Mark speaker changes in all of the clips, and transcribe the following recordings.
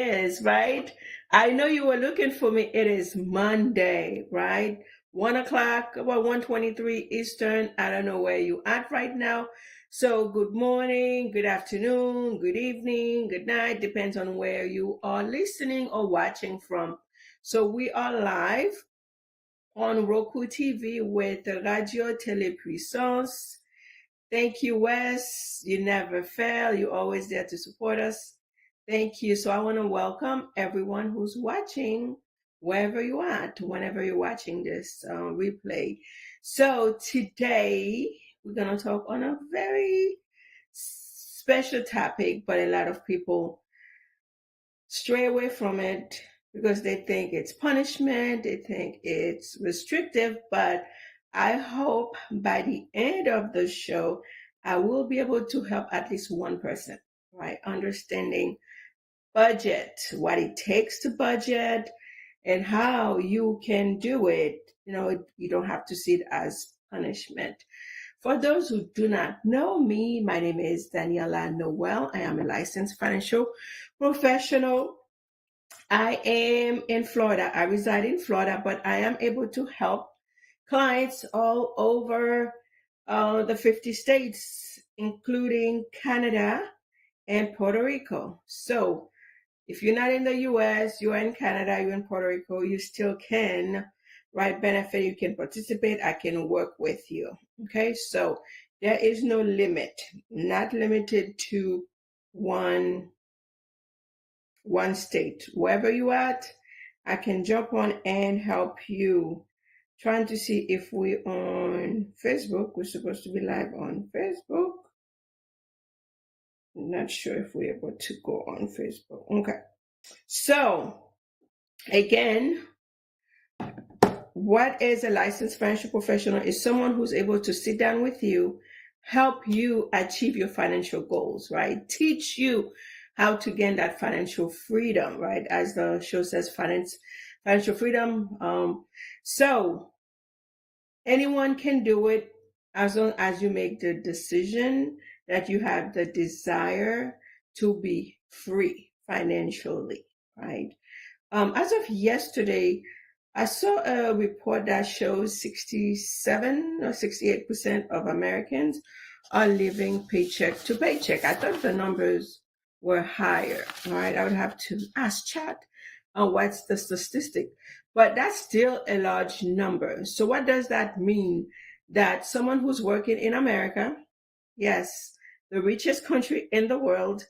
Speaker 1: is, right? I know you were looking for me. It is Monday, right? 1 o'clock, about 1:23 Eastern. I don't know where you at right now. So good morning, good afternoon, good evening, good night, depends on where you are listening or watching from. So we are live on Roku TV with Radio Télépuissance. Thank you, Wes. You never fail. You're always there to support us. Thank you. So I want to welcome everyone who's watching, wherever you are, to whenever you're watching this replay. So today we're going to talk on a very special topic, but a lot of people stray away from it because they think it's punishment, they think it's restrictive, but I hope by the end of the show, I will be able to help at least one person, right? Understanding budget, what it takes to budget, and how you can do it. You know, you don't have to see it as punishment. For those who do not know me, my name is Daniella Noel. I am a licensed financial professional. I am in Florida. I reside in Florida, but I am able to help clients all over the 50 states, including Canada and Puerto Rico. So if you're not in the US, you're in Canada, you're in Puerto Rico, you still can, right, benefit. You can participate. I can work with you. Okay, so there is no limit, not limited to one state. Wherever you at, I can jump on and help you. Trying to see if we're on Facebook. We're supposed to be live on Facebook. I'm not sure if we're able to go on Facebook. Okay. So, again, what is a licensed financial professional? Is someone who's able to sit down with you, help you achieve your financial goals, right? Teach you how to gain that financial freedom, right? As the show says, financial freedom. So anyone can do it as long as you make the decision that you have the desire to be free financially, right? As of yesterday, I saw a report that shows 67 or 68% of Americans are living paycheck to paycheck. I thought the numbers were higher, right? I would have to ask chat on what's the statistic, but that's still a large number. So what does that mean? That someone who's working in America, yes, the richest country in the world,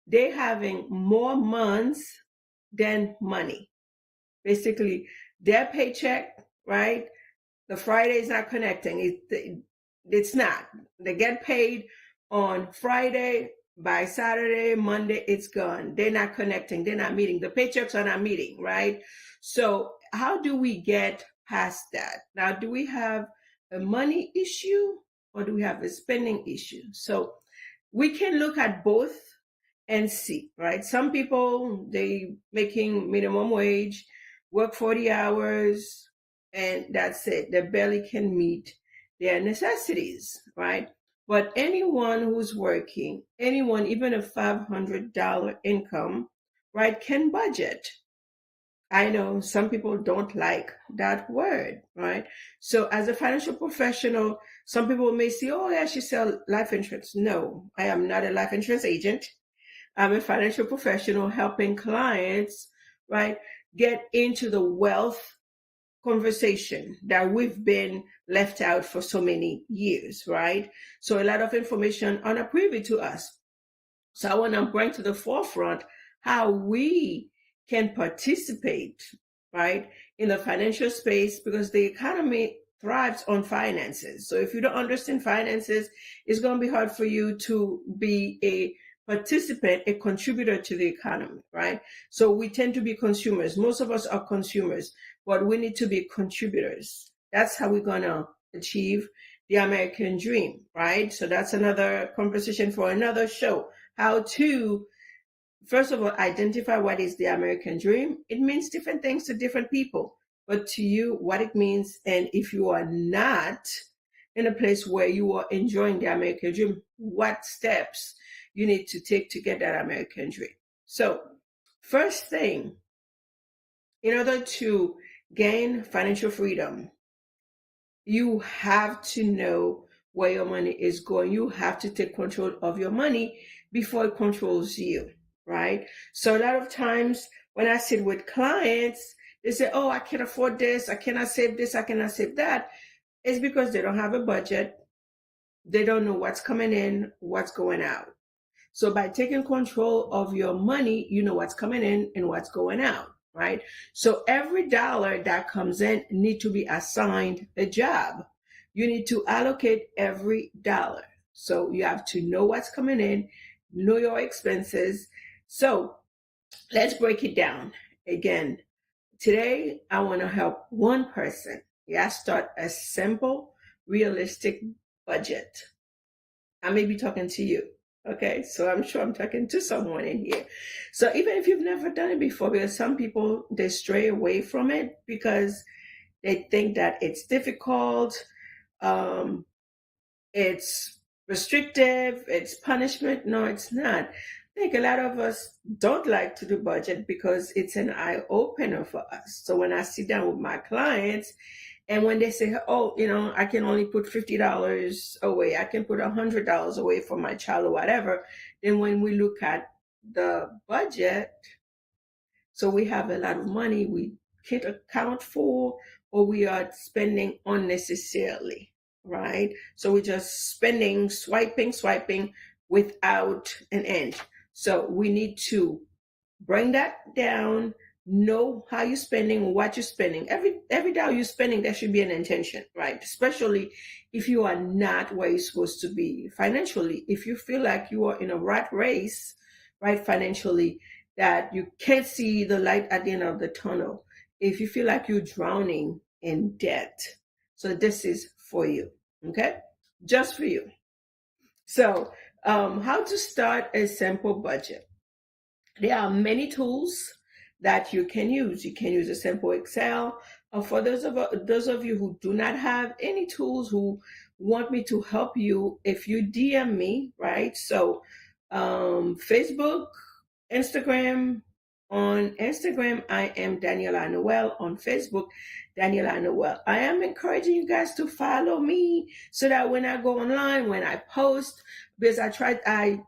Speaker 1: they're having more months than money. Basically, their paycheck, right? The Friday is not connecting. It's not. They get paid on Friday. By Saturday, Monday, it's gone. They're not connecting. They're not meeting. The paychecks are not meeting, right? So how do we get past that? Now, do we have a money issue or do we have a spending issue? So we can look at both and see, right? Some people, they making minimum wage, work 40 hours, and that's it. They barely can meet their necessities, right? But anyone who's working, anyone, even a $500 income, right, can budget. I know some people don't like that word, right? So as a financial professional, some people may say, oh yeah, she sells life insurance. No, I am not a life insurance agent. I'm a financial professional helping clients, right, get into the wealth conversation that we've been left out for so many years, right? So a lot of information are not privy to us. So I want to bring to the forefront how we can participate, right, in the financial space, because the economy thrives on finances. So if you don't understand finances, it's going to be hard for you to be a participant, a contributor to the economy, right? So we tend to be consumers. Most of us are consumers, but we need to be contributors. That's how we're going to achieve the American dream, right? So that's another conversation for another show. How to, first of all, identify what is the American dream. It means different things to different people, but to you, what it means, and if you are not in a place where you are enjoying the American dream, what steps you need to take to get that American dream. So First thing, in order to gain financial freedom, you have to know where your money is going. You have to take control of your money before it controls you, right? So a lot of times when I sit with clients, they say, oh, I can't afford this. I cannot save this. I cannot save that. It's because they don't have a budget. They don't know what's coming in, what's going out. So by taking control of your money, you know what's coming in and what's going out, right? So every dollar that comes in need to be assigned a job. You need to allocate every dollar. So you have to know what's coming in, know your expenses. So let's break it down. Again, today I want to help one person. Yeah, start a simple, realistic budget. I may be talking to you. Okay, so I'm sure I'm talking to someone in here. So even if you've never done it before, because some people they stray away from it because they think that it's difficult, um, it's restrictive, it's punishment. No, it's not. I think a lot of us don't like to do budget because it's an eye opener for us. So when I sit down with my clients, and when they say, oh, I can only put $50 away, I can put $100 away for my child or whatever, then when we look at the budget, so we have a lot of money we can't account for, or we are spending unnecessarily, right? So we're just spending, swiping without an end. So we need to bring that down, know how you're spending, what you're spending. Every dollar you're spending, there should be an intention, right? Especially if you are not where you're supposed to be financially. If you feel like you are in a rat race, right, financially, that you can't see the light at the end of the tunnel. If you feel like you're drowning in debt. So this is for you, okay? Just for you. So how to start a simple budget. There are many tools that you can use. You can use a simple Excel. For those of you who do not have any tools, who want me to help you, if you DM me, right? So Facebook, Instagram. On Instagram, I am Daniella Noel. On Facebook, Daniella Noel. I am encouraging you guys to follow me so that when I go online, when I post, because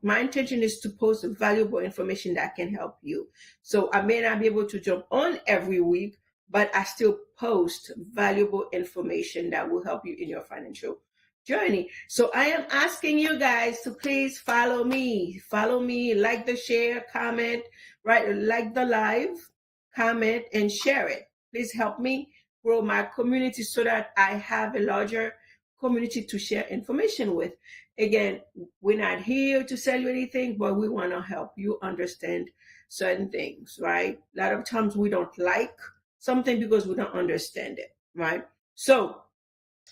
Speaker 1: my intention is to post valuable information that can help you. So I may not be able to jump on every week, but I still post valuable information that will help you in your financial journey. So I am asking you guys to please follow me, like the share, comment, right? Like the live, comment, and share it. Please help me grow my community so that I have a larger community to share information with. Again, we're not here to sell you anything, but we want to help you understand certain things, right? A lot of times we don't like something because we don't understand it, right? So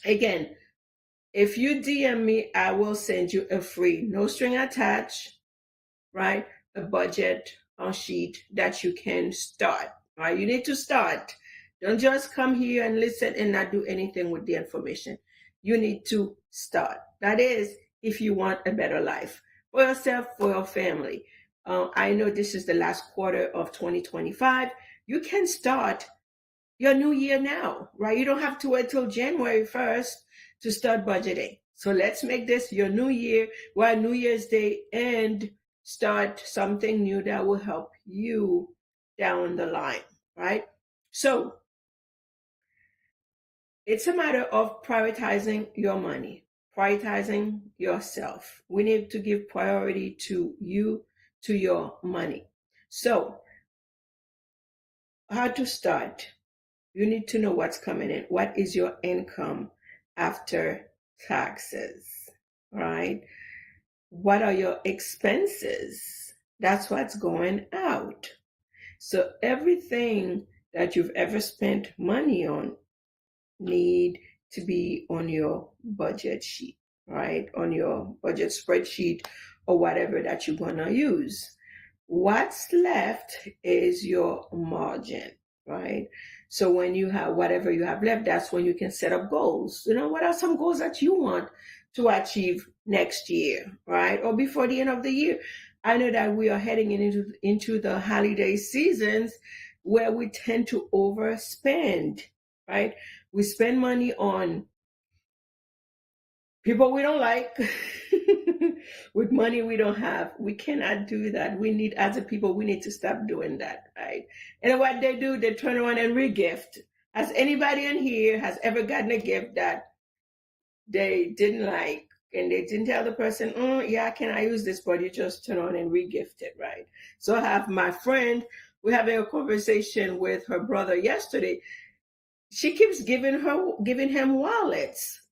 Speaker 1: again, if you DM me, I will send you a free, no string attached, right? A budget sheet that you can start, right? You need to start. Don't just come here and listen and not do anything with the information. You need to start. That is, if you want a better life for yourself, for your family. I know this is the last quarter of 2025. You can start your new year now, right? You don't have to wait till January 1st to start budgeting. So let's make this your new year, well, New Year's Day, and start something new that will help you down the line, right? So it's a matter of prioritizing your money, prioritizing yourself. We need to give priority to you, to your money. So how to start? You need to know what's coming in. What is your income after taxes, right? What are your expenses? That's what's going out. So everything that you've ever spent money on need to be on your budget sheet, right? On your budget spreadsheet or whatever that you're going to use. What's left is your margin, right? So when you have whatever you have left, that's when you can set up goals. What are some goals that you want to achieve next year, right? Or before the end of the year? I know that we are heading into the holiday seasons where we tend to overspend, right? We spend money on people we don't like with money we don't have. We cannot do that. We need, as a people, we need to stop doing that, right? And what they do, they turn around and regift. Has anybody in here has ever gotten a gift that they didn't like and they didn't tell the person, yeah, can I use this? But you just turn on and regift it, right? So I have my friend, we're having a conversation with her brother yesterday. She keeps giving him wallets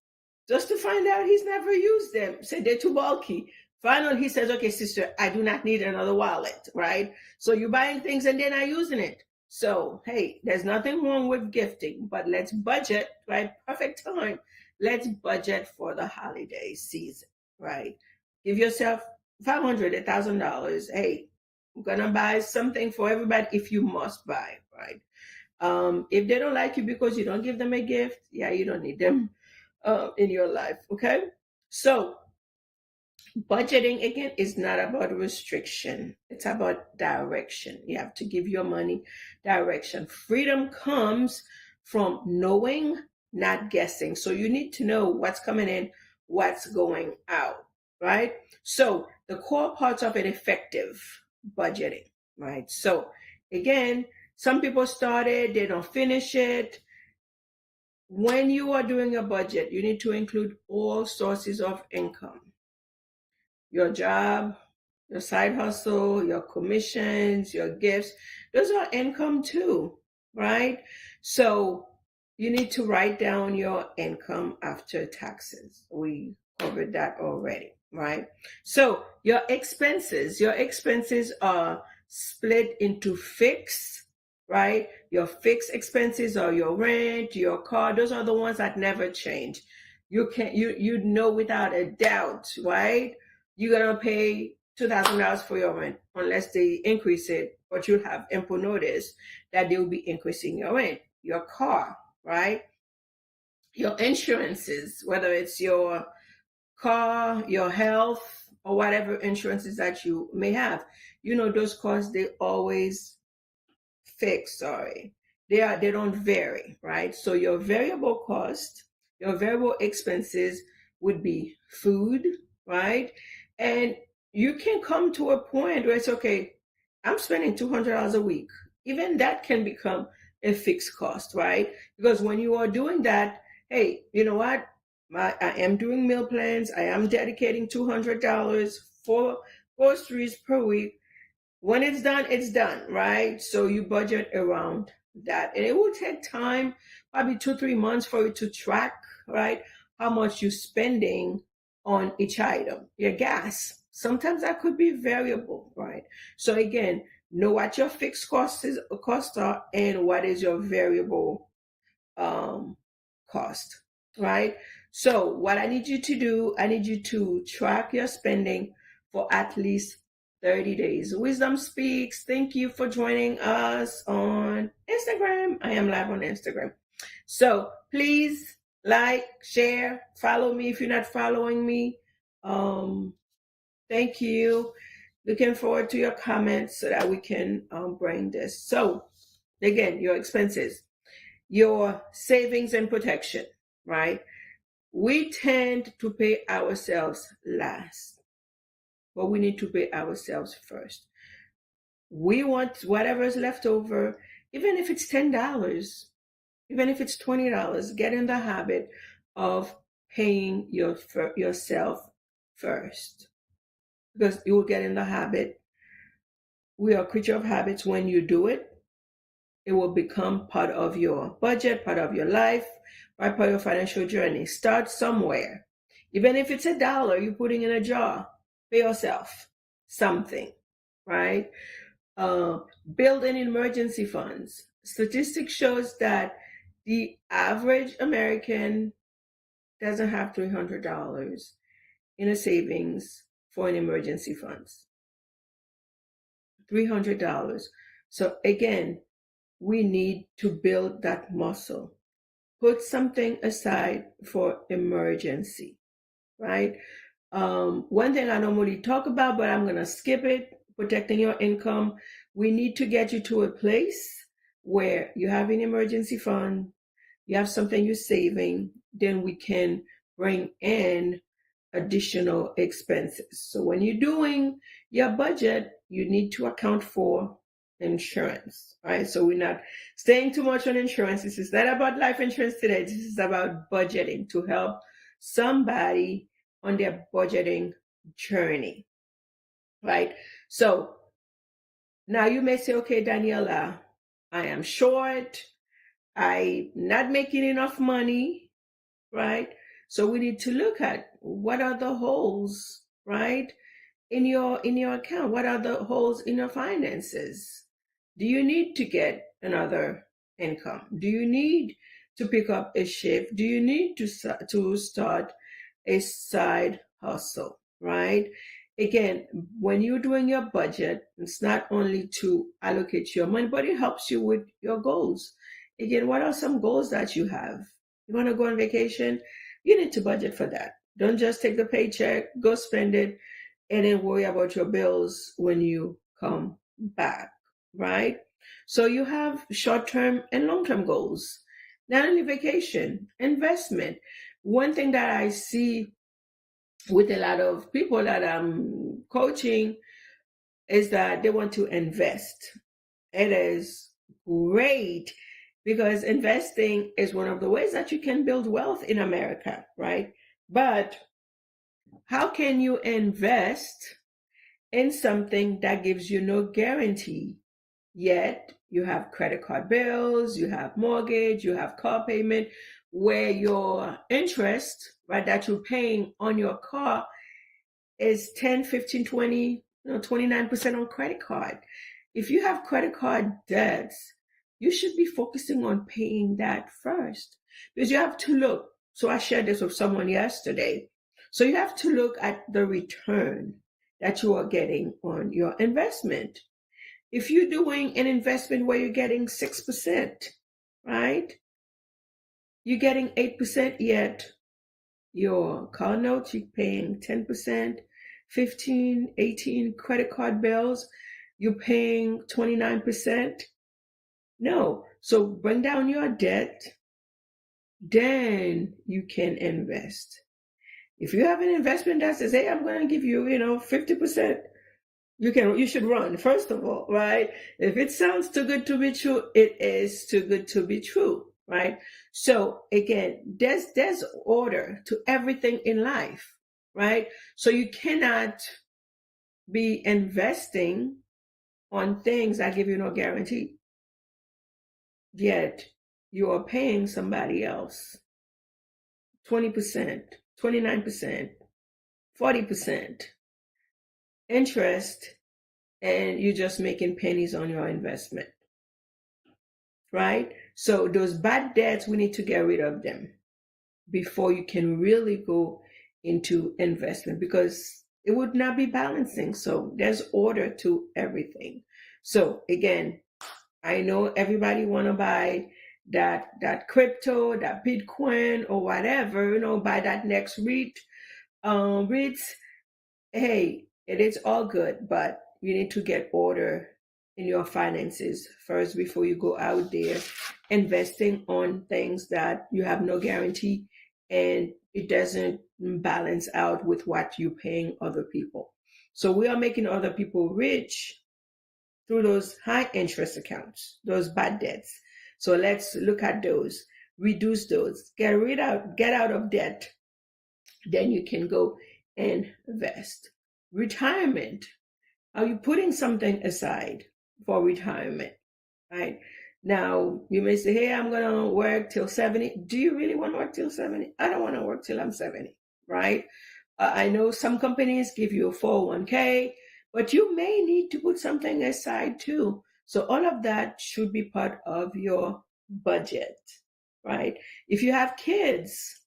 Speaker 1: just to find out he's never used them. Said they're too bulky. Finally, he says, okay, sister, I do not need another wallet, right? So you're buying things and they're not using it. So, hey, there's nothing wrong with gifting, but let's budget, right? Perfect time. Let's budget for the holiday season, right? Give yourself $500, $1,000. Hey, I'm going to buy something for everybody if you must buy, right? If they don't like you because you don't give them a gift, yeah, you don't need them in your life. Okay. So budgeting again is not about restriction. It's about direction. You have to give your money direction. Freedom comes from knowing, not guessing. So you need to know what's coming in, what's going out, right? So the core parts of an effective budgeting, right? So again, some people started, they don't finish it. When you are doing a budget, you need to include all sources of income. Your job, your side hustle, your commissions, your gifts, those are income too, right? So you need to write down your income after taxes. We covered that already, right? So your expenses are split into fixed, right? Your fixed expenses are your rent, your car. Those are the ones that never change. You know without a doubt, right? You're gonna pay $2,000 for your rent unless they increase it, but you have ample notice that they will be increasing your rent. Your car, right? Your insurances, whether it's your car, your health, or whatever insurances that you may have. You know, those costs, they always fixed, sorry. They don't vary, right? So your variable cost, your variable expenses would be food, right? And you can come to a point where it's okay, I'm spending $200 a week. Even that can become a fixed cost, right? Because when you are doing that, hey, you know what? I am doing meal plans. I am dedicating $200 for groceries per week. When it's done, right? So you budget around that. And it will take time, probably 2, 3 months for you to track, right? How much you're spending on each item. Your gas, sometimes that could be variable, right? So again, know what your fixed costs are and what is your variable um, cost, right? So what I need you to do, I need you to track your spending for at least 30 days. Wisdom Speaks. Thank you for joining us on Instagram. I am live on Instagram. So please like, share, follow me if you're not following me. Thank you. Looking forward to your comments so that we can bring this. So again, your expenses, your savings and protection, right? We tend to pay ourselves last, but we need to pay ourselves first. We want whatever is left over, even if it's $10, even if it's $20, get in the habit of paying yourself first. Because you will get in the habit. We are a creature of habits. When you do it, it will become part of your budget, part of your life, right? Part of your financial journey. Start somewhere. Even if it's $1 you're putting in a jar, pay yourself something, right? Build in emergency funds. Statistics shows that the average American doesn't have $300 in a savings for an emergency funds. $300. So again, we need to build that muscle. Put something aside for emergency, right? One thing I normally talk about, but I'm going to skip it, protecting your income. We need to get you to a place where you have an emergency fund, you have something you're saving, then we can bring in additional expenses. So when you're doing your budget, you need to account for insurance, right? So we're not staying too much on insurance. This is not about life insurance today. This is about budgeting to help somebody on their budgeting journey, right? So now you may say, okay, Daniela, I am short. I'm not making enough money, right? So we need to look at what are the holes, right, in your account. What are the holes in your finances? Do you need to get another income? Do you need to pick up a shift? Do you need to start a side hustle, right? Again, when you're doing your budget, it's not only to allocate your money, but it helps you with your goals. Again, what are some goals that you have? You want to go on vacation? You need to budget for that. Don't just take the paycheck, go spend it, and then worry about your bills when you come back, right? So you have short-term and long-term goals. Not only vacation, investment. One thing that I see with a lot of people that I'm coaching is that they want to invest. It is great because investing is one of the ways that you can build wealth in America, right? But how can you invest in something that gives you no guarantee? Yet you have credit card bills, you have mortgage, you have car payment, where your interest, right, that you're paying on your car is 10, 15, 20, 29% on credit card. If you have credit card debts, you should be focusing on paying that first because you have to look. So I shared this with someone yesterday. So you have to look at the return that you are getting on your investment. If you're doing an investment where you're getting 6%, right? You're getting 8%, yet your car notes, you're paying 10%, 15, 18 credit card bills, you're paying 29%. No. So bring down your debt, then you can invest. If you have an investment that says, hey, I'm going to give you, 50%, you should run, first of all, right? If it sounds too good to be true, it is too good to be true, right? So again, there's order to everything in life, right? So you cannot be investing on things that give you no guarantee, yet you are paying somebody else 20%, 29%, 40% interest, and you're just making pennies on your investment, right? So those bad debts, we need to get rid of them before you can really go into investment, because it would not be balancing. So there's order to everything. So again, I know everybody want to buy that crypto, that Bitcoin or whatever, buy that next REITs. Hey, it is all good, but you need to get order in your finances first before you go out there investing on things that you have no guarantee and it doesn't balance out with what you're paying other people. So we are making other people rich through those high interest accounts, those bad debts. So let's look at those, reduce those, get out of debt. Then you can go and invest. Retirement. Are you putting something aside for retirement? Right? Now, you may say, hey, I'm going to work till 70. Do you really want to work till 70? I don't want to work till I'm 70, right? I know some companies give you a 401k, but you may need to put something aside too. So all of that should be part of your budget, right? If you have kids,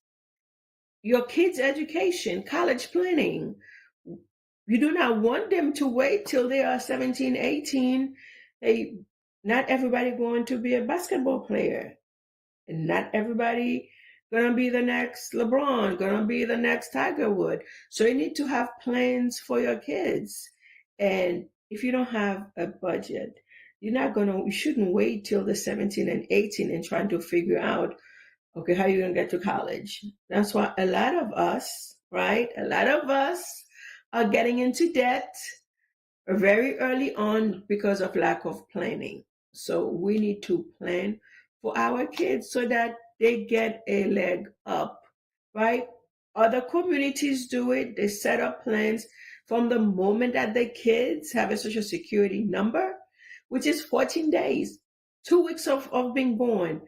Speaker 1: your kids' education, college planning, you do not want them to wait till they are 17, 18. Hey, not everybody going to be a basketball player. And not everybody gonna be the next LeBron, gonna be the next Tiger Wood. So you need to have plans for your kids. And if you don't have a budget, you shouldn't wait till the 17 and 18 and trying to figure out, okay, how you gonna get to college? That's why a lot of us, right? A lot of us are getting into debt very early on because of lack of planning. So we need to plan for our kids so that they get a leg up, right? Other communities do it. They set up plans from the moment that the kids have a social security number, which is 14 days, 2 weeks of being born.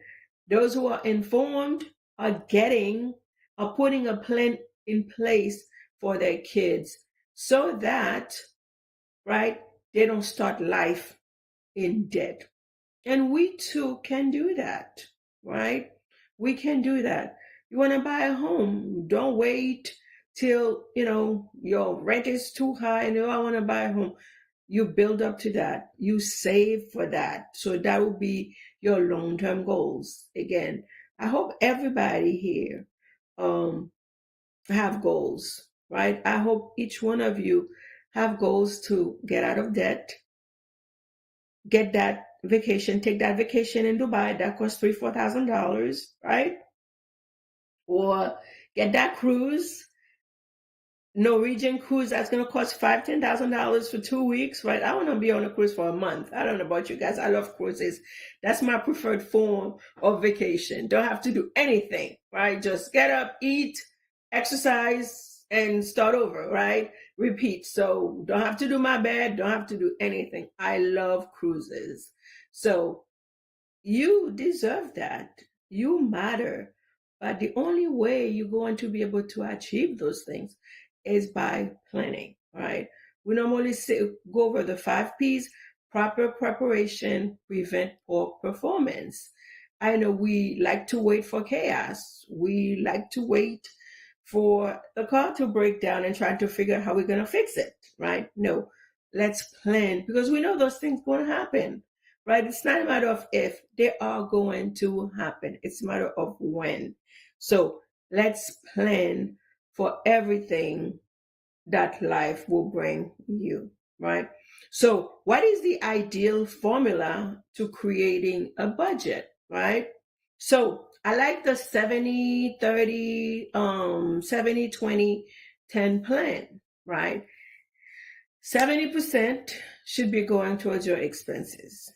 Speaker 1: Those who are informed are putting a plan in place for their kids so that, right, they don't start life in debt. And we too can do that, right? We can do that. You want to buy a home, don't wait till, your rent is too high and I want to buy a home. You build up to that. You save for that. So that will be your long-term goals. Again, I hope everybody here have goals, right? I hope each one of you have goals to get out of debt, get that vacation, take that vacation in Dubai that costs $3,000-$4,000, right? Or get that cruise, Norwegian cruise that's gonna cost $5,000-$10,000 for 2 weeks, right? I want to be on a cruise for a month. I don't know about you guys. I love cruises. That's my preferred form of vacation. Don't have to do anything, right? Just get up, eat, exercise, and start over, right? Repeat. So don't have to do my bed. Don't have to do anything. I love cruises. So you deserve that. You matter. But the only way you're going to be able to achieve those things is by planning, right? We normally go over the 5 P's: proper preparation, prevent poor performance. I know we like to wait for chaos. We like to wait for the car to break down and try to figure out how we're going to fix it, right? No, let's plan because we know those things going to happen, right? It's not a matter of if, they are going to happen. It's a matter of when. So let's plan for everything that life will bring you, right? So what is the ideal formula to creating a budget, right? So I like the 70-30, 70-20-10 plan, right? 70% should be going towards your expenses,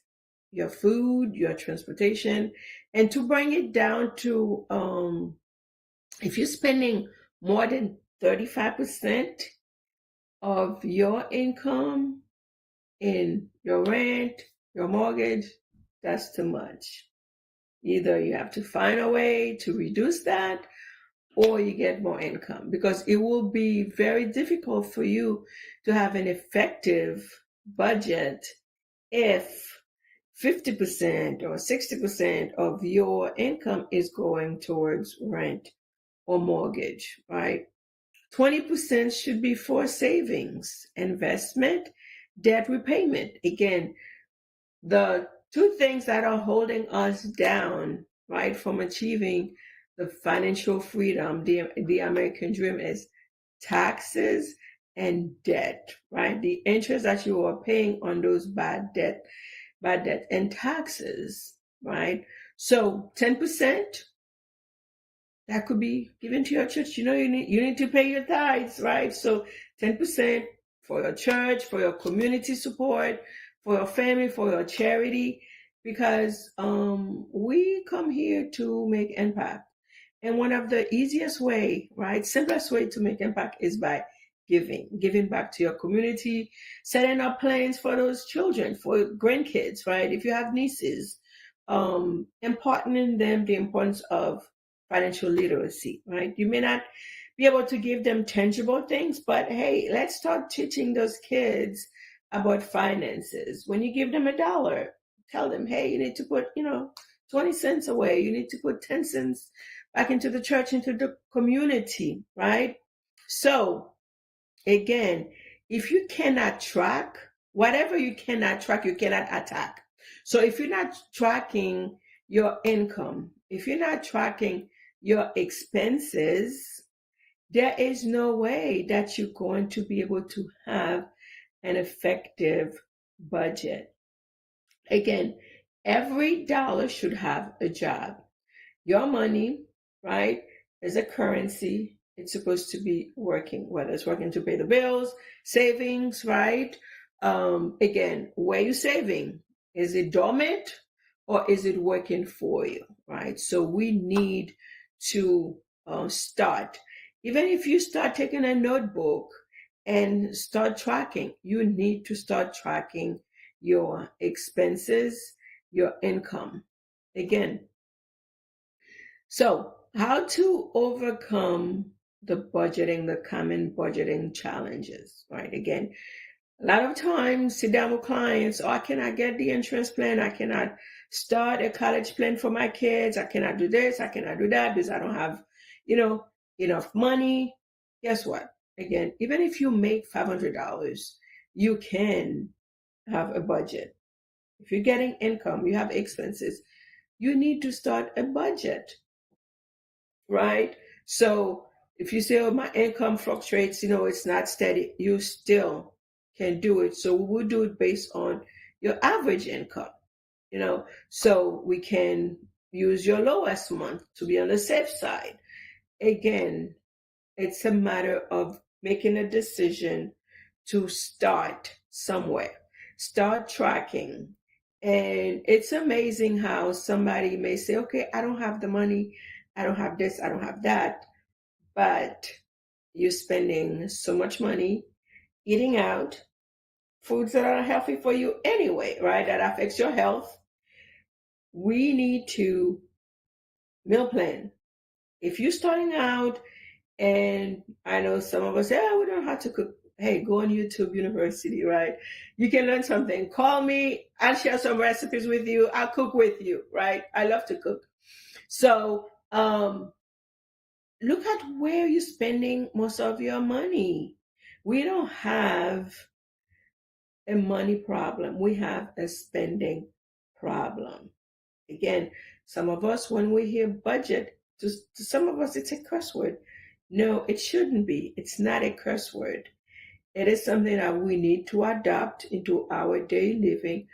Speaker 1: your food, your transportation, and to bring it down to, if you're spending more than 35% of your income in your rent, your mortgage, that's too much. Either you have to find a way to reduce that or you get more income, because it will be very difficult for you to have an effective budget if 50% or 60% of your income is going towards rent or mortgage, right? 20% should be for savings, investment, debt repayment. Again, the two things that are holding us down, right, from achieving the financial freedom, the American dream, is taxes and debt, right? The interest that you are paying on those bad debt and taxes, right? So 10%, that could be given to your church. You need to pay your tithes, right? So 10% for your church, for your community support, for your family, for your charity, because we come here to make impact. And one of the easiest way, right, simplest way to make impact is by giving back to your community, setting up plans for those children, for grandkids, right? If you have nieces, imparting in them the importance of financial literacy, right? You may not be able to give them tangible things, but hey, let's start teaching those kids about finances. When you give them $1, tell them, hey, you need to put, 20 cents away. You need to put 10 cents back into the church, into the community, right? So again, if you cannot track, whatever you cannot track, you cannot attack. So if you're not tracking your income, if you're not tracking your expenses, there is no way that you're going to be able to have an effective budget. Again, every dollar should have a job. Your money, right, is a currency. It's supposed to be working, whether it's working to pay the bills, savings, right? Again, where you saving? Is it dormant or is it working for you, right? So we need to start. Even if you start taking a notebook and start tracking, you need to start tracking your expenses, your income. Again, so, how to overcome the common budgeting challenges, right? Again, a lot of times sit down with clients, oh, I cannot get the insurance plan. I cannot start a college plan for my kids. I cannot do this. I cannot do that because I don't have, enough money. Guess what? Again, even if you make $500, you can have a budget. If you're getting income, you have expenses, you need to start a budget, right? So if you say, oh, my income fluctuates, it's not steady, you still can do it. So we will do it based on your average income, so we can use your lowest month to be on the safe side. Again, it's a matter of making a decision to start somewhere, start tracking. And it's amazing how somebody may say, okay, I don't have the money, I don't have this, I don't have that, but you're spending so much money eating out, foods that are healthy for you anyway, right? That affects your health. We need to meal plan. If you're starting out, and I know some of us say, oh, we don't have to cook. Hey, go on YouTube University, right? You can learn something. Call me. I'll share some recipes with you. I'll cook with you, right? I love to cook. So look at where you're spending most of your money. We don't have a money problem. We have a spending problem. Again, some of us, when we hear budget, to some of us, it's a curse word. No, it shouldn't be. It's not a curse word. It is something that we need to adopt into our daily living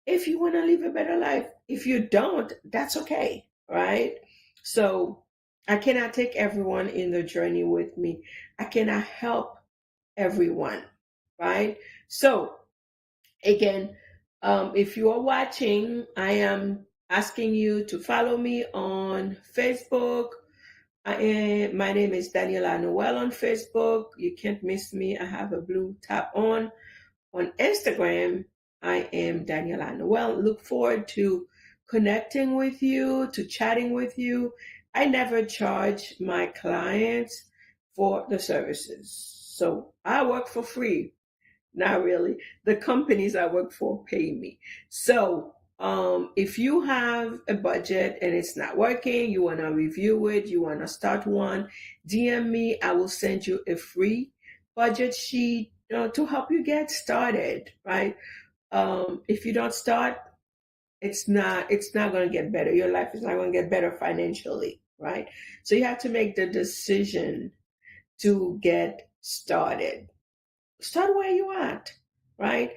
Speaker 1: if you want to live a better life. If you don't, that's okay, right? So I cannot take everyone in the journey with me. I cannot help everyone, right? So again, if you are watching, I am asking you to follow me on Facebook. My name is Daniella Noel on Facebook. You can't miss me. I have a blue tap on. On Instagram, I am Daniella Noel. Look forward to connecting with you, to chatting with you. I never charge my clients for the services. So I work for free. Not really. The companies I work for pay me. So if you have a budget and it's not working, you want to review it, you want to start one, DM me. I will send you a free budget sheet, to help you get started, right? If you don't start, it's not going to get better. Your life is not going to get better financially, right? So you have to make the decision to get started. Start where you at, right?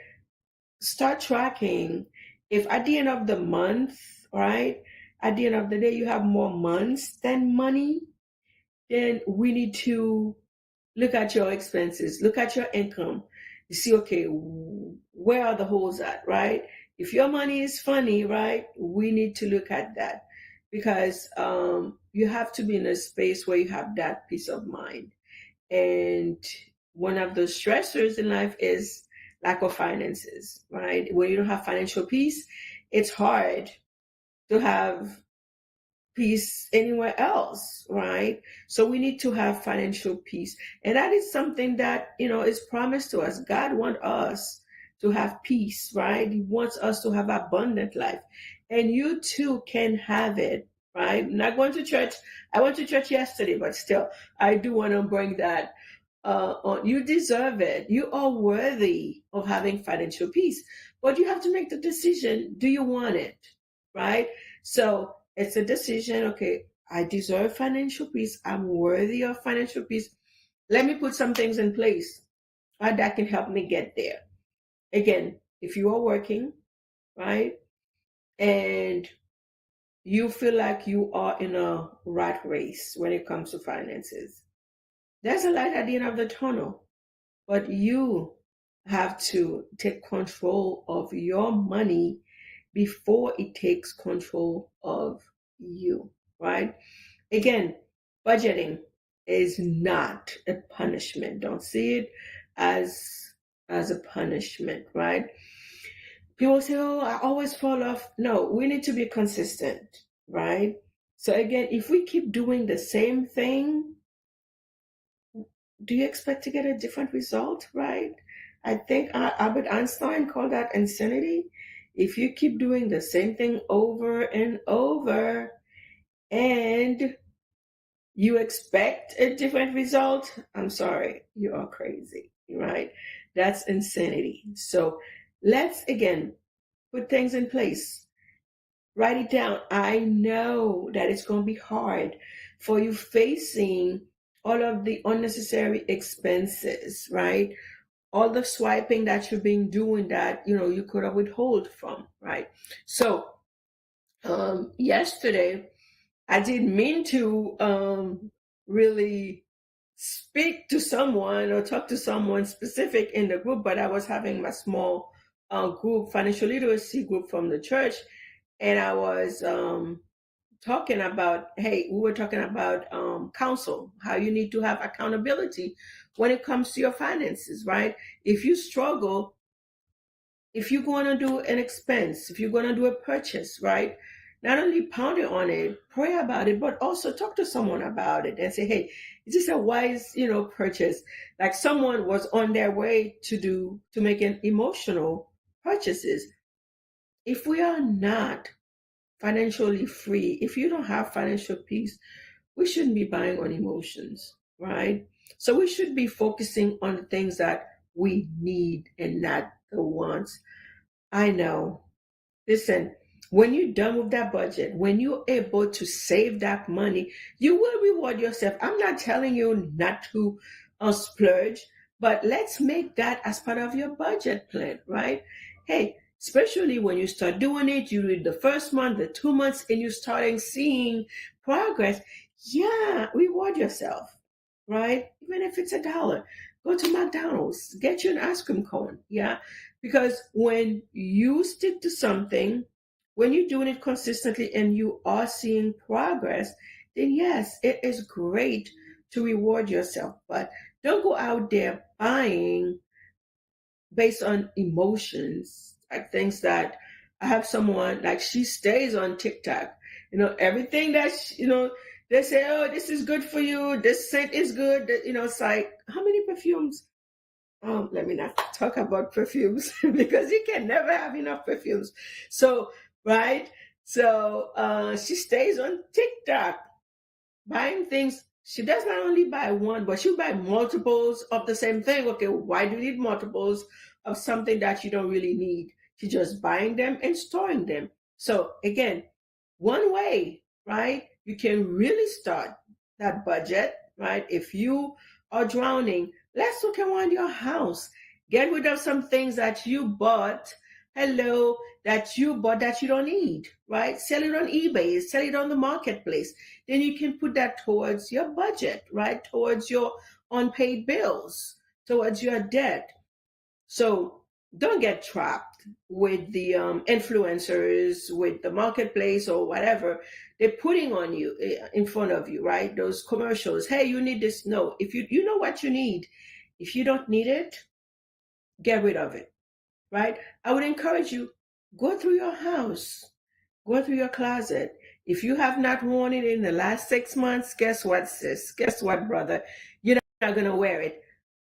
Speaker 1: Start tracking. If at the end of the month, right, at the end of the day, you have more months than money, then we need to look at your expenses, look at your income. You see, okay, where are the holes at, right? If your money is funny, right, we need to look at that because you have to be in a space where you have that peace of mind. And one of the stressors in life is lack of finances, right? When you don't have financial peace, it's hard to have peace anywhere else, right? So we need to have financial peace. And that is something that, is promised to us. God wants us to have peace, right? He wants us to have abundant life. And you too can have it, right? I'm not going to church. I went to church yesterday, but still, I do want to bring that on. You deserve it. You are worthy of having financial peace. But you have to make the decision. Do you want it, right? So it's a decision. Okay, I deserve financial peace. I'm worthy of financial peace. Let me put some things in place that can help me get there. Again, if you are working, right, and you feel like you are in a rat race when it comes to finances, there's a light at the end of the tunnel, but you have to take control of your money before it takes control of you, right? Again, budgeting is not a punishment. Don't see it as a punishment, right? People say, "Oh, I always fall off." No, we need to be consistent, right? So again, if we keep doing the same thing, do you expect to get a different result, right? I think Albert Einstein called that insanity. If you keep doing the same thing over and over and you expect a different result, I'm sorry, you are crazy, right? That's insanity. So let's again put things in place. Write it down. I know that it's going to be hard for you facing all of the unnecessary expenses, right? All the swiping that you've been doing that you could have withhold from, right? So yesterday I didn't mean to really speak to someone or talk to someone specific in the group, but I was having my small group, financial literacy group from the church, and I was talking about, hey, we were talking about counsel, how you need to have accountability when it comes to your finances, right? If you struggle, if you're going to do an expense, if you're going to do a purchase, right? Not only ponder on it, pray about it, but also talk to someone about it and say, hey, is this a wise, purchase? Like someone was on their way to make an emotional purchases. If we are not financially free, if you don't have financial peace, we shouldn't be buying on emotions, right? So we should be focusing on the things that we need and not the wants. I know. Listen, when you're done with that budget, when you're able to save that money, you will reward yourself. I'm not telling you not to splurge, but let's make that as part of your budget plan, right? Hey, especially when you start doing it, you read the first month, the 2 months, and you're starting seeing progress. Yeah, reward yourself, right? Even if it's $1, go to McDonald's, get you an ice cream cone. Yeah, because when you stick to something, when you're doing it consistently and you are seeing progress, then yes, it is great to reward yourself. But don't go out there buying based on emotions, like things that I have someone like she stays on TikTok. Everything that they say, oh, this is good for you. This scent is good. It's like how many perfumes let me not talk about perfumes because you can never have enough perfumes. So, right? So, she stays on TikTok buying things. She does not only buy one, but she'll buy multiples of the same thing. Okay, why do you need multiples of something that you don't really need? She's just buying them and storing them. So, again, one way, right, you can really start that budget, right? If you are drowning, let's look around your house. Get rid of some things that you bought, that you bought that you don't need, right? Sell it on eBay, sell it on the marketplace. Then you can put that towards your budget, right? Towards your unpaid bills, towards your debt. So don't get trapped with the influencers, with the marketplace or whatever they're putting on you in front of you, right? Those commercials. Hey, you need this. No, if you know what you need, if you don't need it, get rid of it, right? I would encourage you, go through your house, go through your closet. If you have not worn it in the last 6 months, guess what, sis? Guess what, brother? You're not going to wear it.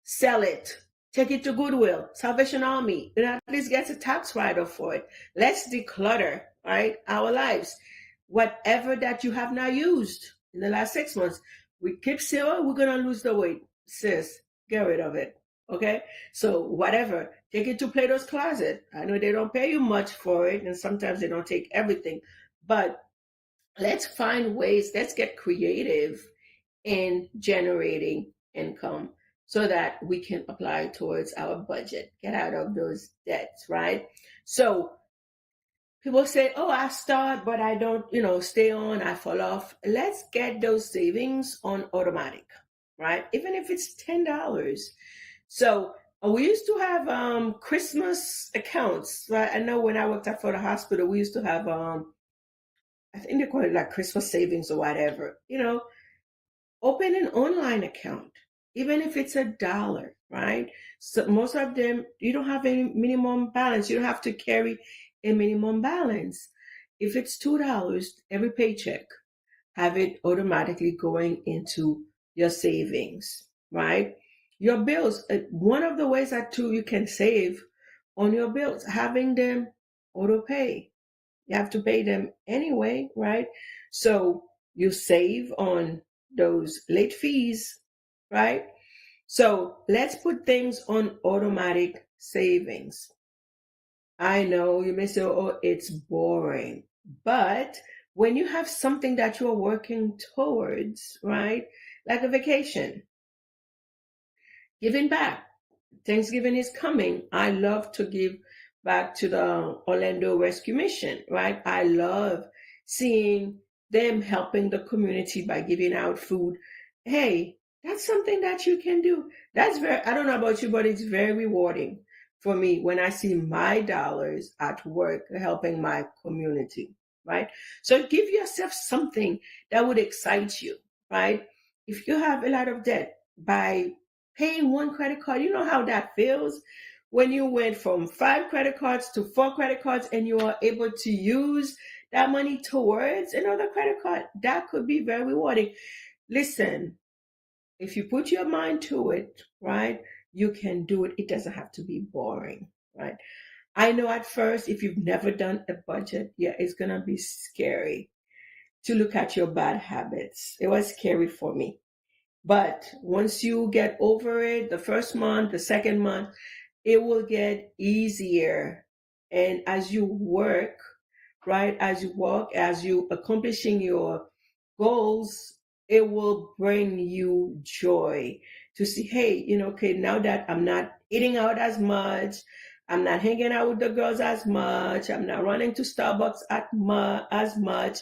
Speaker 1: Sell it. Take it to Goodwill, Salvation Army, and at least get a tax write-off for it. Let's declutter, right, our lives. Whatever that you have not used in the last 6 months, we keep saying, oh, we're going to lose the weight. Sis, get rid of it. Okay? So whatever, take it to Plato's Closet. I know they don't pay you much for it, and sometimes they don't take everything, but Let's find ways, let's get creative in generating income so that we can apply towards our budget, get out of those debts, right? So people say, oh, I start, but I don't, stay on, I fall off. Let's get those savings on automatic, right? Even if it's $10. So we used to have Christmas accounts, right? I know when I worked at for the hospital, we used to have I think they call it like Christmas savings or whatever. Open an online account, even if it's $1, right? So most of them, you don't have any minimum balance. You don't have to carry a minimum balance. If it's $2 every paycheck, have it automatically going into your savings, right? Your bills, one of the ways that too you can save on your bills, having them auto pay. You have to pay them anyway, right? So you save on those late fees, right? So let's put things on automatic savings. I know you may say, oh, it's boring. But when you have something that you're working towards, right? Like a vacation, giving back. Thanksgiving is coming. I love to give back to the Orlando Rescue Mission, right? I love seeing them helping the community by giving out food. Hey, that's something that you can do. I don't know about you, but it's very rewarding for me when I see my dollars at work helping my community, right? So give yourself something that would excite you, right? If you have a lot of debt, by paying one credit card, you know how that feels when you went from 5 credit cards to 4 credit cards and you are able to use that money towards another credit card. That could be very rewarding. Listen, if you put your mind to it, right, you can do it. It doesn't have to be boring, right? I know at first, if you've never done a budget, yeah, it's going to be scary to look at your bad habits. It was scary for me. But once you get over it, the first month, the second month, it will get easier. And as you work, right, as you walk, as you accomplishing your goals, it will bring you joy to see, hey, okay, now that I'm not eating out as much, I'm not hanging out with the girls as much, I'm not running to Starbucks as much.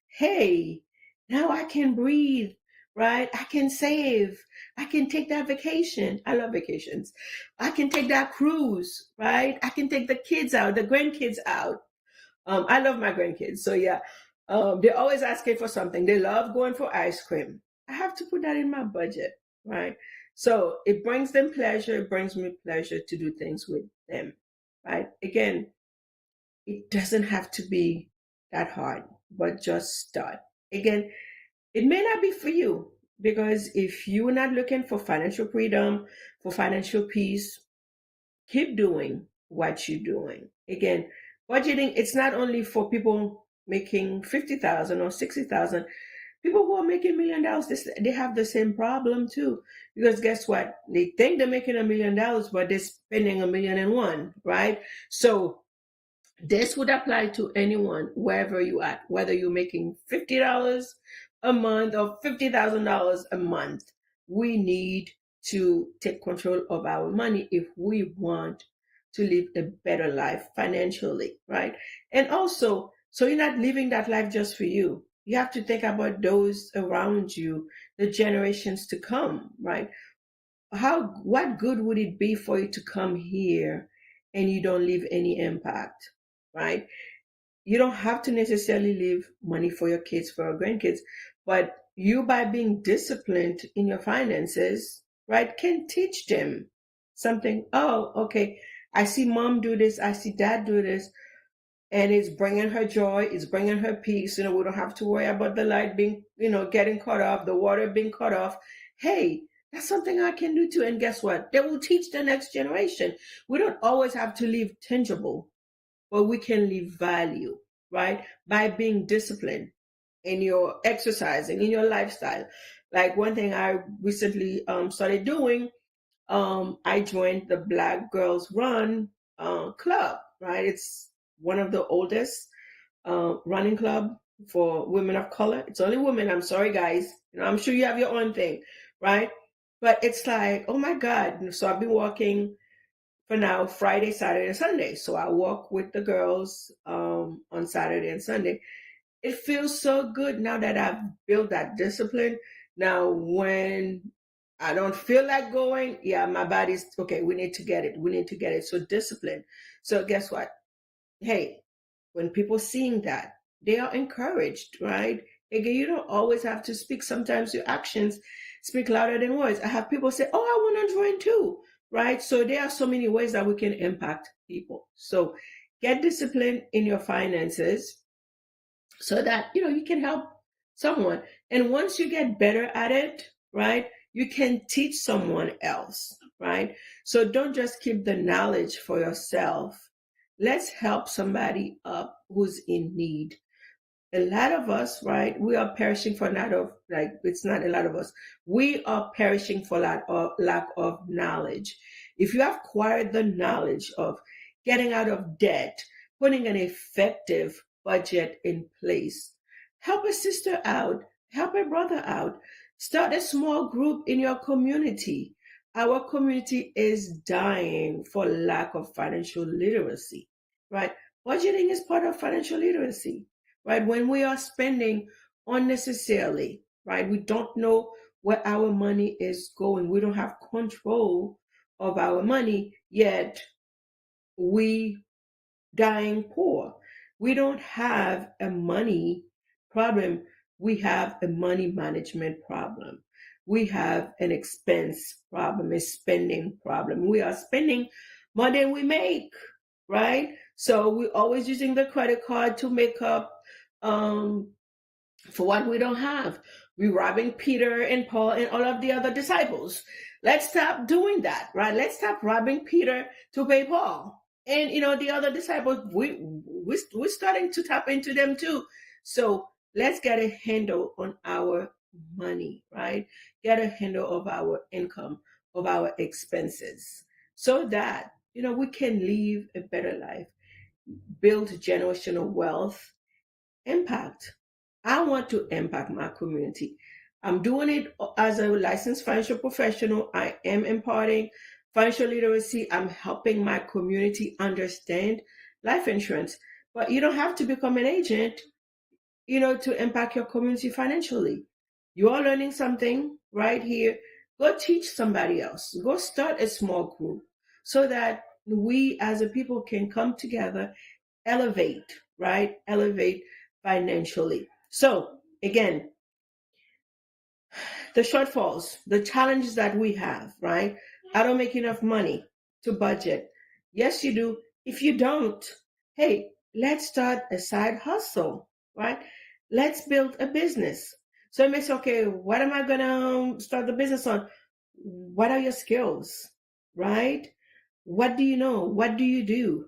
Speaker 1: Hey, now I can breathe, right? I can save. I can take that vacation. I love vacations. I can take that cruise, right? I can take the kids out, the grandkids out. I love my grandkids. So yeah, they're always asking for something. They love going for ice cream. I have to put that in my budget, right? So it brings them pleasure. It brings me pleasure to do things with them, right? Again, it doesn't have to be that hard, but just start. Again, it may not be for you because if you're not looking for financial freedom, for financial peace, keep doing what you're doing. Again, budgeting, it's not only for people making 50,000 or 60,000. People who are making $1 million, they have the same problem too. Because guess what? They think they're making $1 million, but they're spending 1,000,001, right? So this would apply to anyone, wherever you at, whether you're making $50 a month or $50,000 a month. We need to take control of our money if we want to live a better life financially, right? And also, so you're not living that life just for you. You have to think about those around you, the generations to come, right? What good would it be for you to come here and you don't leave any impact, right? You don't have to necessarily leave money for your kids, for your grandkids, but you, by being disciplined in your finances, right, can teach them something. Oh, okay, I see mom do this, I see dad do this, and it's bringing her joy, it's bringing her peace. We don't have to worry about the light being, getting cut off, the water being cut off. Hey, that's something I can do too. And guess what? They will teach the next generation. We don't always have to live tangible, but we can leave value, right? By being disciplined in your exercising, in your lifestyle. Like one thing I recently started doing, I joined the Black Girls Run club, right? It's one of the oldest running club for women of color. It's only women. I'm sorry, guys. I'm sure you have your own thing, right? But it's like, oh my God. So I've been walking for now Friday, Saturday, and Sunday. So I walk with the girls on Saturday and Sunday. It feels so good now that I've built that discipline. Now, when I don't feel like going, yeah, my body's okay. We need to get it. We need to get it. So discipline. So guess what? Hey, when people seeing that, they are encouraged, right? Again, you don't always have to speak. Sometimes your actions speak louder than words. I have people say, "Oh, I want to join too," right? So there are so many ways that we can impact people. So get discipline in your finances so that you can help someone. And once you get better at it, right, you can teach someone else, right? So don't just keep the knowledge for yourself. Let's help somebody up who's in need. A lot of us, right, we are perishing for not of, like, it's not a lot of us, we are perishing for lack of knowledge. If you have acquired the knowledge of getting out of debt, putting an effective budget in place, help a sister out, help a brother out, start a small group in your community. Our community is dying for lack of financial literacy, right? Budgeting is part of financial literacy, right? When we are spending unnecessarily, right? We don't know where our money is going. We don't have control of our money, yet we dying poor. We don't have a money problem. We have a money management problem. We have an expense problem, a spending problem. We are spending more than we make, right? So we're always using the credit card to make up um, for what we don't have. We're robbing Peter and Paul and all of the other disciples. Let's stop doing that, right? Let's stop robbing Peter to pay Paul. And the other disciples, we're starting to tap into them too. So let's get a handle on our money, right? Get a handle of our income, of our expenses, so that we can live a better life, build generational wealth, impact. I want to impact my community. I'm doing it as a licensed financial professional. I am imparting financial literacy. I'm helping my community understand life insurance. But you don't have to become an agent, to impact your community financially. You are learning something right here. Go teach somebody else. Go start a small group so that we as a people can come together, elevate, right? Elevate financially. So again, the shortfalls, the challenges that we have, right? I don't make enough money to budget. Yes, you do. If you don't, hey, let's start a side hustle, right? Let's build a business. So it makes, okay, what am I going to start the business on? What are your skills, right? What do you know? What do you do?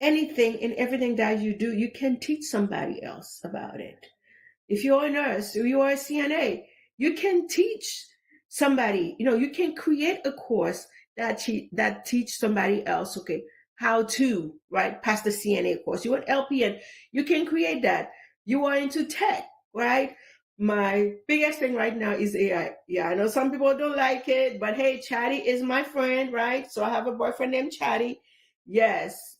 Speaker 1: Anything and everything that you do, you can teach somebody else about it. If you're a nurse or you are a CNA, you can teach somebody, you can create a course that teach somebody else, okay, how to, right, pass the CNA course. You're an LPN, you can create that. You are into tech, right? My biggest thing right now is AI. Yeah, I know some people don't like it, but hey, Chatty is my friend, right? So I have a boyfriend named Chatty. Yes,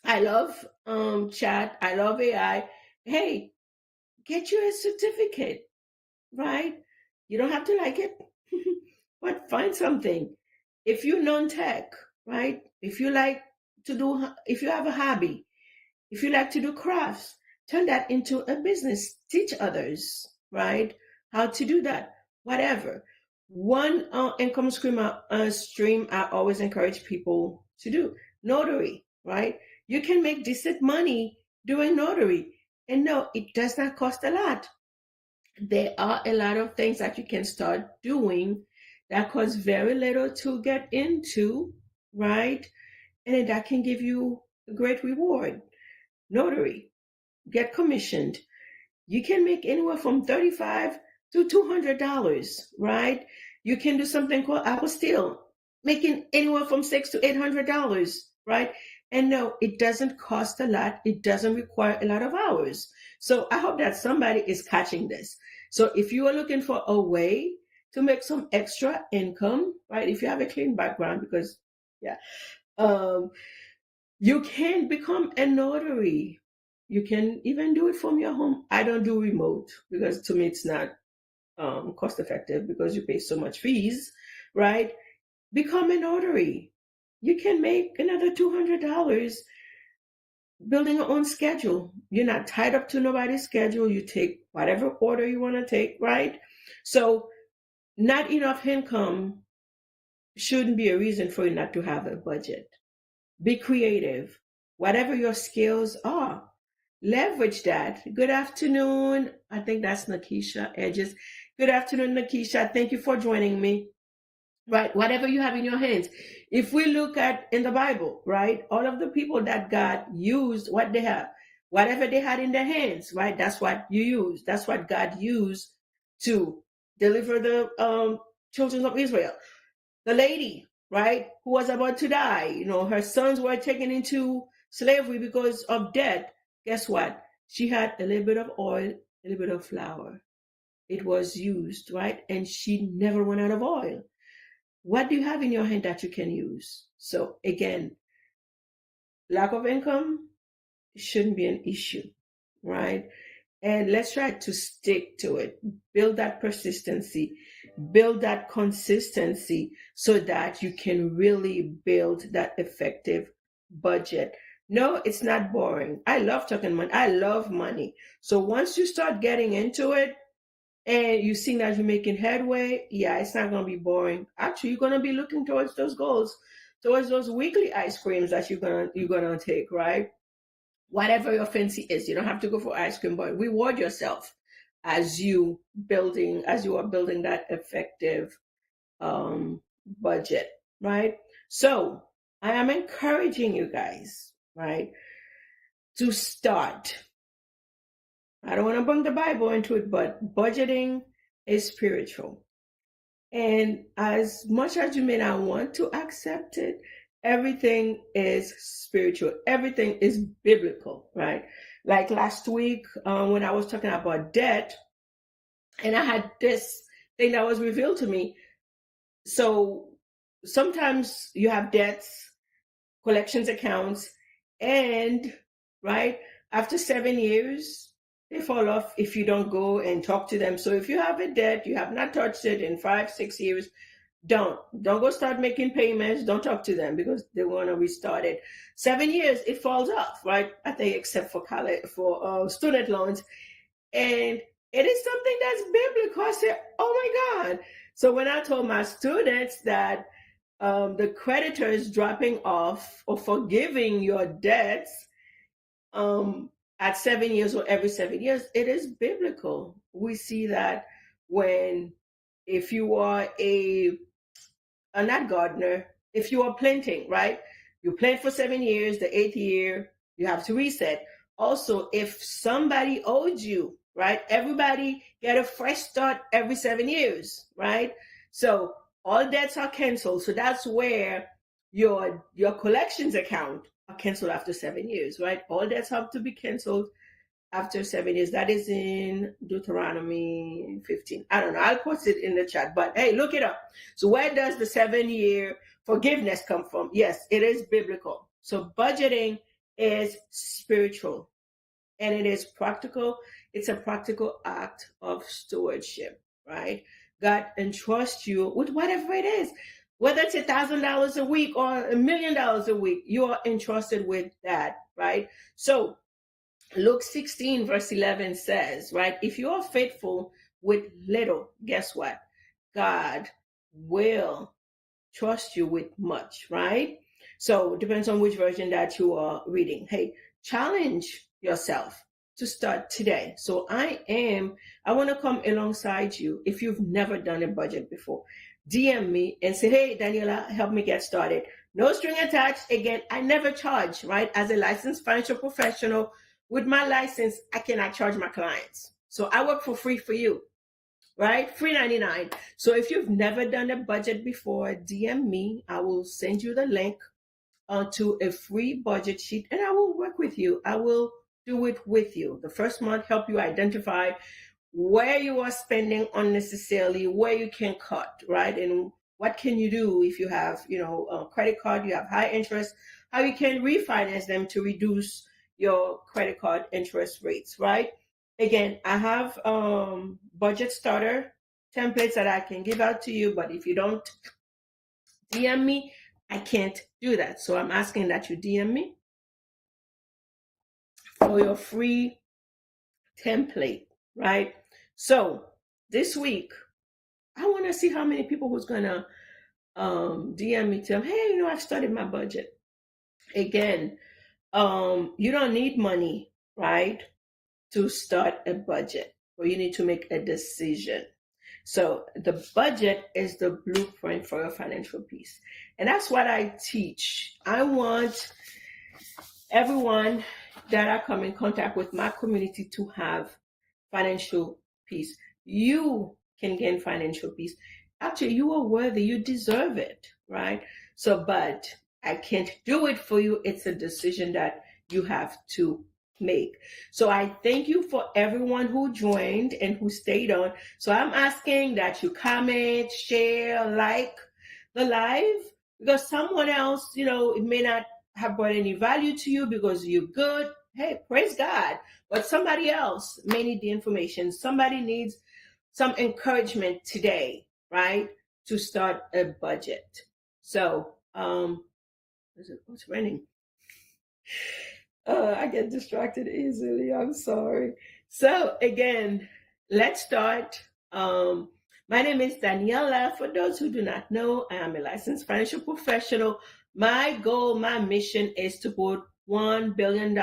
Speaker 1: I love chat. I love AI. Hey, get you a certificate, right? You don't have to like it, but find something. If you're non-tech, right? If you like if you have a hobby, if you like to do crafts, turn that into a business. Teach others, right? How to do that. Whatever. One income stream I always encourage people to do: notary, right? You can make decent money doing notary. And no, it does not cost a lot. There are a lot of things that you can start doing that cost very little to get into, right? And that can give you a great reward. Notary, get commissioned. You can make anywhere from $35 to $200, right? You can do something called apostille, making anywhere from $600 to $800, right? And no, it doesn't cost a lot. It doesn't require a lot of hours. So I hope that somebody is catching this. So if you are looking for a way to make some extra income, right? If you have a clean background, because yeah, um, you can become a notary. You can even do it from your home. I don't do remote because to me it's not cost effective because you pay so much fees, right? Become a notary. You can make another $200 building your own schedule. You're not tied up to nobody's schedule. You take whatever order you want to take, right? So, not enough income shouldn't be a reason for you not to have a budget. Be creative. Whatever your skills are, leverage that. Good afternoon. I think that's Nakisha Edges. Good afternoon, Nakisha. Thank you for joining me. Right, whatever you have in your hands. If we look at in the Bible, right, all of the people that God used, what they have, whatever they had in their hands, right, that's what you use. That's what God used to deliver the children of Israel. The lady, right, who was about to die, her sons were taken into slavery because of debt. Guess what? She had a little bit of oil, a little bit of flour. It was used, right, and she never went out of oil. What do you have in your hand that you can use? So again, lack of income shouldn't be an issue, right? And let's try to stick to it. Build that persistency, build that consistency so that you can really build that effective budget. No, it's not boring. I love talking money. I love money. So once you start getting into it, and you see that you're making headway, yeah, it's not going to be boring. Actually, you're going to be looking towards those goals, towards those weekly ice creams that you're gonna take, right? Whatever your fancy is, you don't have to go for ice cream, but reward yourself as you are building that effective budget, right? So I am encouraging you guys, right, to start. I don't want to bring the Bible into it, but budgeting is spiritual. And as much as you may not want to accept it, everything is spiritual. Everything is biblical, right? Like last week when I was talking about debt, and I had this thing that was revealed to me. So sometimes you have debts, collections accounts, and right after 7 years, they fall off if you don't go and talk to them. So if you have a debt, you have not touched it in 5, 6 years, don't go start making payments. Don't talk to them because they want to restart it. 7 years, it falls off, right? I think except for college, for student loans, and it is something that's biblical. I said, oh my God. So when I told my students that the creditor is dropping off or forgiving your debts at 7 years or every 7 years, it is biblical. We see that when if you are not gardener, if you are planting, right? You plant for 7 years, the 8th year, you have to reset. Also, if somebody owed you, right? Everybody get a fresh start every 7 years, right? So all debts are canceled. So that's where your collections account are canceled after 7 years, right? All debts have to be canceled after 7 years. That is in Deuteronomy 15. I don't know. I'll post it in the chat. But hey, look it up. So where does the 7 year forgiveness come from? Yes, it is biblical. So budgeting is spiritual and it is practical. It's a practical act of stewardship, right? God entrusts you with whatever it is. Whether it's $1,000 a week or $1,000,000 a week, you are entrusted with that, right? So Luke 16, verse 11 says, right, if you are faithful with little, guess what? God will trust you with much, right? So it depends on which version that you are reading. Hey, challenge yourself to start today. So I want to come alongside you. If you've never done a budget before, DM me and say, hey, Daniela, help me get started. No string attached. Again, I never charge, right? As a licensed financial professional, with my license, I cannot charge my clients. So I work for free for you, right? Free 99. So if you've never done a budget before, DM me. I will send you the link to a free budget sheet, and I will work with you. I will do it with you. The first month, help you identify where you are spending unnecessarily, where you can cut, right? And what can you do if you have, a credit card, you have high interest, how you can refinance them to reduce your credit card interest rates, right? Again, I have budget starter templates that I can give out to you, but if you don't DM me, I can't do that. So I'm asking that you DM me for your free template, right? So this week, I want to see how many people who's gonna DM me, tell them, hey, I've started my budget. Again, you don't need money, right, to start a budget, but you need to make a decision. So the budget is the blueprint for your financial peace. And that's what I teach. I want everyone that I come in contact with my community to have financial peace. You can gain financial peace. Actually, you are worthy. You deserve it, right? So, but I can't do it for you. It's a decision that you have to make. So I thank you for everyone who joined and who stayed on. So I'm asking that you comment, share, like the live, because someone else, it may not have brought any value to you because you're good. Hey, praise God. But somebody else may need the information. Somebody needs some encouragement today, right? To start a budget. So, it's raining. I get distracted easily. I'm sorry. So again, let's start. My name is Daniella. For those who do not know, I am a licensed financial professional. My goal, my mission is to put $1 billion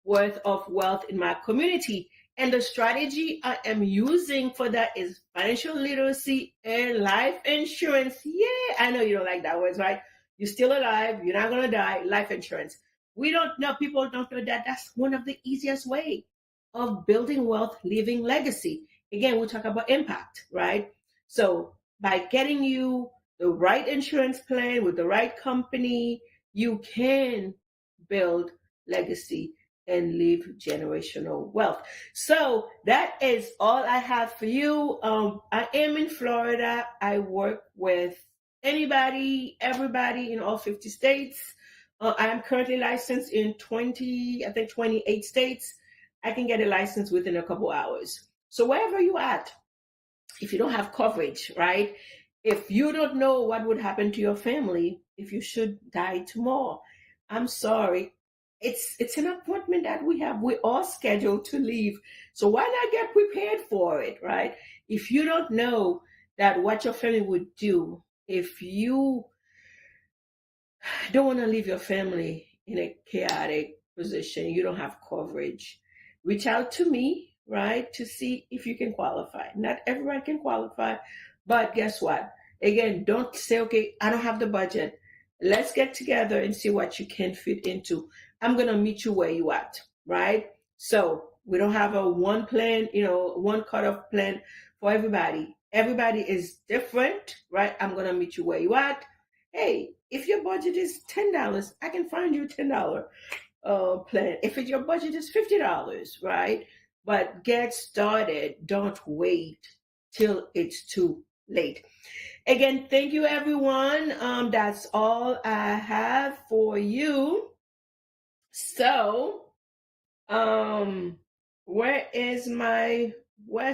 Speaker 1: worth of wealth in my community. And the strategy I am using for that is financial literacy and life insurance. Yeah, I know you don't like that word, right? You're still alive. You're not going to die. Life insurance. We don't know, people don't know that that's one of the easiest way of building wealth, leaving legacy. Again, we talk about impact, right? So by getting you the right insurance plan with the right company, you can build legacy and leave generational wealth. So that is all I have for you. I am in Florida. I work with anybody, everybody in all 50 states. I am currently licensed in 28 states. I can get a license within a couple hours. So wherever you at, if you don't have coverage, right? If you don't know what would happen to your family if you should die tomorrow, I'm sorry. It's an appointment that we have. We're all scheduled to leave. So why not get prepared for it, right? If you don't know that what your family would do if you don't want to leave your family in a chaotic position, you don't have coverage, reach out to me, right, to see if you can qualify. Not everyone can qualify, but guess what? Again, don't say, okay, I don't have the budget. Let's get together and see what you can fit into. I'm going to meet you where you at, right? So we don't have a one plan, one cutoff plan for everybody. Everybody is different, right? I'm going to meet you where you at. Hey, if your budget is $10, I can find you a $10 plan. If your budget is $50, right? But get started. Don't wait till it's too late. Again, thank you, everyone. That's all I have for you. So, where is my